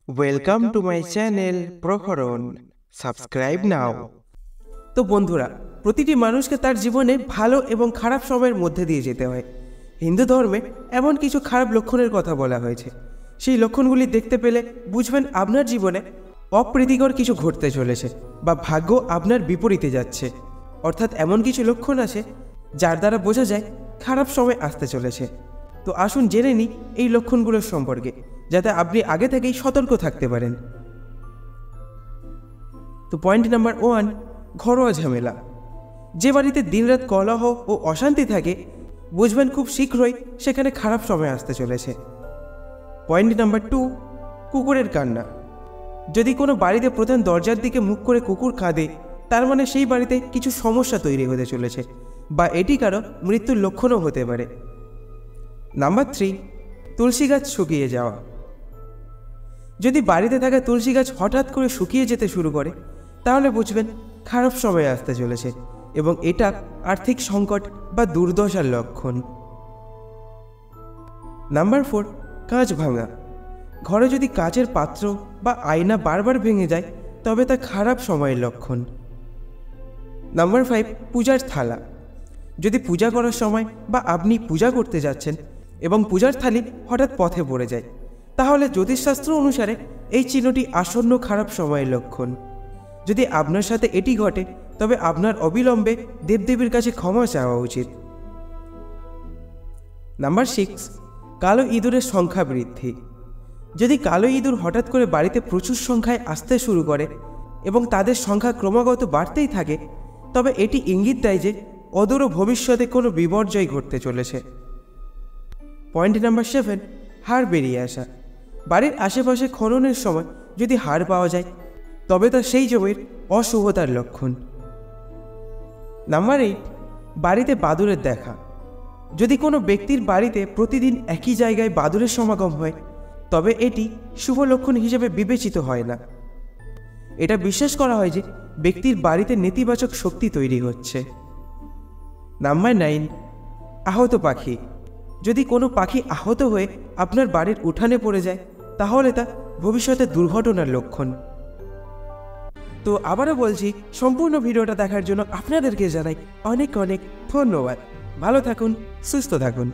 Welcome to my channel Praharan. Subscribe নাও। তো বন্ধুরা, প্রতিটি মানুষকে তার জীবনে ভালো এবং খারাপ সময়ের মধ্যে দিয়ে যেতে হয়। হিন্দু ধর্মে এমন কিছু খারাপ লক্ষণের কথা বলা হয়েছে। সেই লক্ষণগুলি দেখতে পেলে বুঝবেন আপনার জীবনে অপ্রীতিকর কিছু ঘটতে চলেছে বা ভাগ্য আপনার বিপরীতে যাচ্ছে। অর্থাৎ এমন কিছু লক্ষণ আছে যার দ্বারা বোঝা যায় খারাপ সময় আসতে চলেছে। তো আসুন জেনে নিই এই লক্ষণগুলোর সম্পর্কে, যাতে আপনি আগে থেকেই সতর্ক থাকতে পারেন। তো পয়েন্ট নাম্বার 1, ঘরোয়া ঝামেলা। যে বাড়িতে দিনরাত কলহ ও অশান্তি থাকে, বুঝবেন খুব শীঘ্রই সেখানে খারাপ সময় আসতে চলেছে। পয়েন্ট নাম্বার 2, কুকুরের কান্না। যদি কোনো বাড়িতে প্রধান দরজার দিকে মুখ করে কুকুর কাঁদে, তার মানে সেই বাড়িতে কিছু সমস্যা তৈরি হতে চলেছে বা এটি কারো মৃত্যুর লক্ষণও হতে পারে। নাম্বার 3, তুলসী গাছ শুকিয়ে যাওয়া। যদি বাড়িতে থাকা তুলসী গাছ হঠাৎ করে শুকিয়ে যেতে শুরু করে, তাহলে বুঝবেন খারাপ সময় আসতে চলেছে এবং এটা আর্থিক সংকট বা দুর্দশার লক্ষণ। নাম্বার 4, কাঁচ ভাঙা। ঘরে যদি কাচের পাত্র বা আয়না বারবার ভেঙে যায়, তবে তা খারাপ সময়ের লক্ষণ। নাম্বার 5, পূজার থালা। যদি পূজা করার সময় বা আপনি পূজা করতে যাচ্ছেন এবং পূজার থালি হঠাৎ পথে পড়ে যায়, তাহলে জ্যোতিষশাস্ত্র অনুসারে এই চিহ্নটি আসন্ন খারাপ সময়ের লক্ষণ। যদি আপনার সাথে এটি ঘটে, তবে আপনার অবিলম্বে দেবদেবীর কাছে ক্ষমা চাওয়া উচিত। নাম্বার 6, কালো ইঁদুরের সংখ্যা বৃদ্ধি। যদি কালো ইঁদুর হঠাৎ করে বাড়িতে প্রচুর সংখ্যায় আসতে শুরু করে এবং তাদের সংখ্যা ক্রমাগত বাড়তেই থাকে, তবে এটি ইঙ্গিত দেয় যে অদূর ভবিষ্যতে কোনো বিপর্যয় ঘটতে চলেছে। পয়েন্ট নাম্বার 7, হাড় বেরিয়ে আসা। বাড়ির আশেপাশে খননের সময় যদি হাড় পাওয়া যায়, তবে তা সেই জমির অশুভতার লক্ষণ। নাম্বার 8, বাড়িতে বাদুড়ের দেখা। যদি কোনো ব্যক্তির বাড়িতে প্রতিদিন একই জায়গায় বাদুড়ের সমাগম হয়, তবে এটি শুভ লক্ষণ হিসেবে বিবেচিত হয় না। এটা বিশ্বাস করা হয় যে ব্যক্তির বাড়িতে নেতিবাচক শক্তি তৈরি হচ্ছে। নাম্বার 9, আহত পাখি। যদি কোনো পাখি আহত হয়ে আপনার বাড়ির উঠানে পড়ে যায়, তাহলে তা ভবিষ্যতে দুর্ঘটনার লক্ষণ। তো আবারও বলছি, সম্পূর্ণ ভিডিওটা দেখার জন্য আপনাদেরকে জানাই অনেক অনেক ধন্যবাদ। ভালো থাকুন, সুস্থ থাকুন।